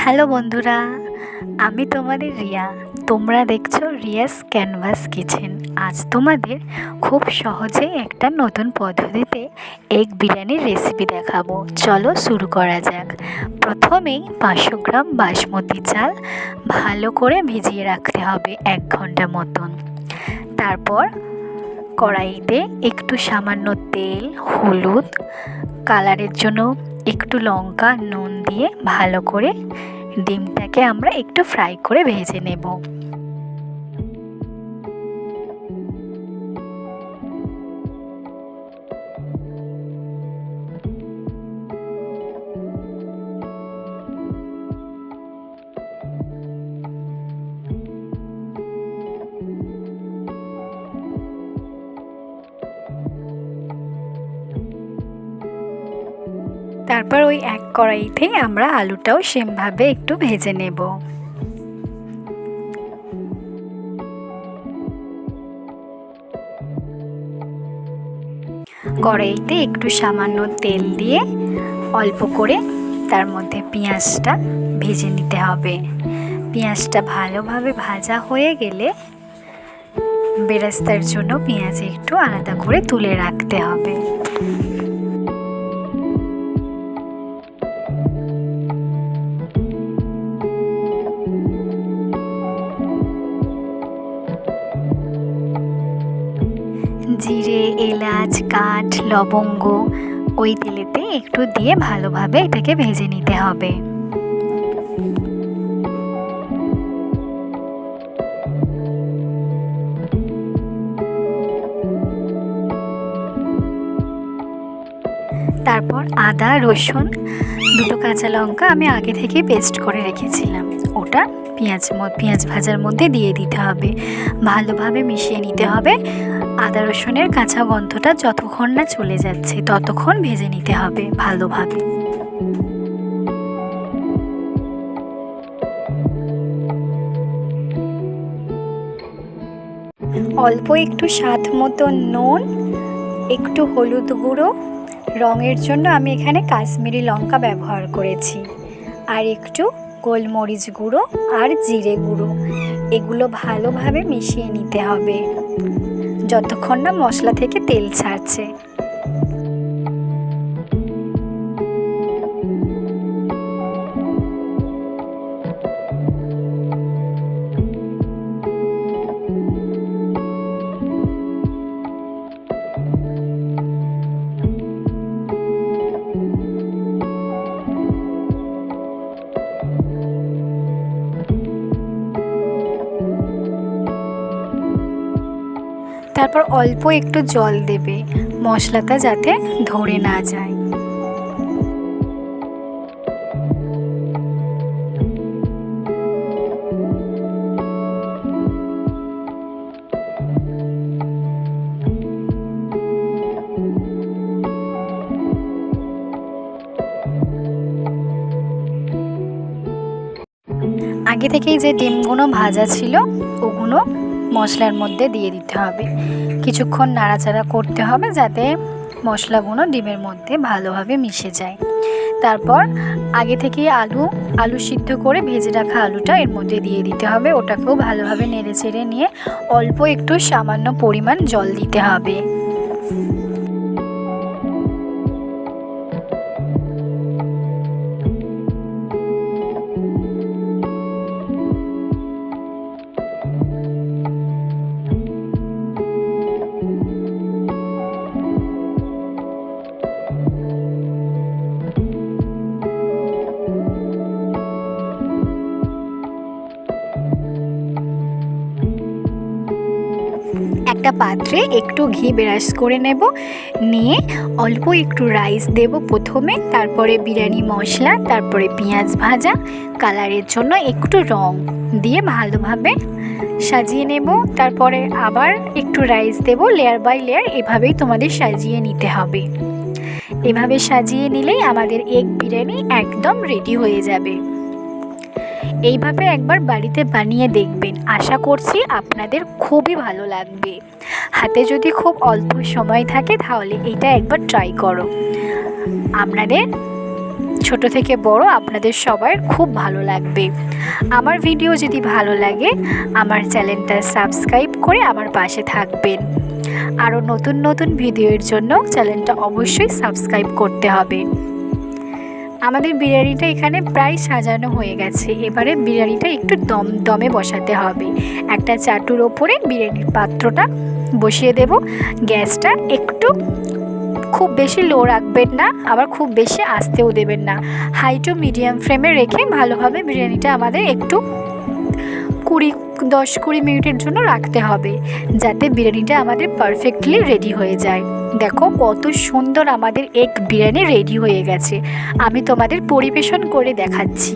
Hello বন্ধুরা, আমি তোমাদের রিয়া। তোমরা দেখছো রিয়াস ক্যানভাস কিচেন। আজ তোমাদের খুব সহজেই একটা নতুন পদ্ধতিতে এগ বিরিয়ানির রেসিপি দেখাবো। চলো শুরু করা যাক। প্রথমেই 500 গ্রাম বাসমতি চাল ভালো করে ভিজিয়ে রাখতে হবে 1 ঘন্টা মতন। তারপর কড়াইতে একটু সামান্য তেল, হলুদ, কালারের জন্য একটু লঙ্কা, নুন দিয়ে ভালো করে ডিমটাকে আমরা একটু ফ্রাই করে ভেজে নেব। তারপর ওই এক কড়াইতেই আমরা আলুটাও সেমভাবে একটু ভেজে নেব। কড়াইতে একটু সামান্য তেল দিয়ে অল্প করে তার মধ্যে পেঁয়াজটা ভেজে নিতে হবে। পেঁয়াজটা ভালোভাবে ভাজা হয়ে গেলে বেরেস্তার জন্য পেঁয়াজ একটু আলাদা করে তুলে রাখতে হবে। জিরে, এলাচ, কাঠ, লবঙ্গ ওই তেলেতে একটু দিয়ে ভালোভাবে এটাকে ভেজে নিতে হবে। তারপর আদা, রসুন, 2 কাঁচা লঙ্কা আমি আগে থেকে পেস্ট করে রেখেছিলাম, ওটা পেঁয়াজ ভাজার মধ্যে দিয়ে দিতে হবে। ভালোভাবে মিশিয়ে নিতে হবে। আদা রসুনের কাঁচা গন্ধটা যতক্ষণ না চলে যাচ্ছে ততক্ষণ ভেজে নিতে হবে ভালোভাবে। অল্প একটু স্বাদ মতো নুন, একটু হলুদ গুঁড়ো, রঙের জন্য আমি এখানে কাশ্মীরি লঙ্কা ব্যবহার করেছি, আর একটু গোলমরিচ গুঁড়ো আর জিরে গুঁড়ো, এগুলো ভালোভাবে মিশিয়ে নিতে হবে যতক্ষণ না মশলা থেকে তেল ছাড়ছে। তারপর অল্প একটু জল দেবে, মশলাটা যাতে ধরে না যায়। আগে থেকেই যে ডিমগুলো ভাজা ছিল ওগুলো মশলার মধ্যে দিয়ে দিতে হবে। কিছুক্ষণ নাড়াচাড়া করতে হবে যাতে মশলাগুলো ডিমের মধ্যে ভালোভাবে মিশে যায়। তারপর আগে থেকে আলু সিদ্ধ করে ভেজে রাখা আলুটা এর মধ্যে দিয়ে দিতে হবে। ওটাকেও ভালোভাবে নেড়ে চেড়ে নিয়ে অল্প একটু সামান্য পরিমাণ জল দিতে হবে। একটা পাত্রে একটু ঘি ব্রাশ করে নেব, নিয়ে অল্প একটু রাইস দেব প্রথমে, তারপরে বিরিয়ানি মশলা, তারপরে পেঁয়াজ ভাজা, কালারের জন্য একটু রং দিয়ে ভালোভাবে সাজিয়ে নেব। তারপরে আবার একটু রাইস দেব, লেয়ার বাই লেয়ার এভাবেই তোমাদের সাজিয়ে নিতে হবে। এভাবে সাজিয়ে নিলেই আমাদের এগ বিরিয়ানি একদম রেডি হয়ে যাবে। এইভাবে একবার বাড়িতে বানিয়ে দেখবেন, আশা করছি আপনাদের খুবই ভালো লাগবে। হাতে যদি খুব অল্প সময় থাকে তাহলে এটা একবার ট্রাই করো। আপনাদের ছোট থেকে বড় আপনাদের সবার খুব ভালো লাগবে। আমার ভিডিও যদি ভালো লাগে আমার চ্যানেলটা সাবস্ক্রাইব করে আমার পাশে থাকবেন। আরও নতুন নতুন ভিডিওর জন্য চ্যানেলটা অবশ্যই সাবস্ক্রাইব করতে হবে। আমাদের বিরিয়ানিটা এখানে প্রায় সাজানো হয়ে গেছে। এবারে বিরিয়ানিটা একটু দমে বসাতে হবে। একটা চাটুর ওপরে বিরিয়ানির পাত্রটা বসিয়ে দেব। গ্যাসটা একটু খুব বেশি লো রাখবেন না, আবার খুব বেশি আস্তেও দেবেন না। হাই টু মিডিয়াম ফ্লেমে রেখে ভালোভাবে বিরিয়ানিটা আমাদের একটু 10-20 মিনিটের জন্য রাখতে হবে, যাতে বিরিয়ানিটা আমাদের পারফেক্টলি রেডি হয়ে যায়। দেখো কত সুন্দর আমাদের এগ বিরিয়ানি রেডি হয়ে গেছে। আমি তোমাদের পরিবেশন করে দেখাচ্ছি।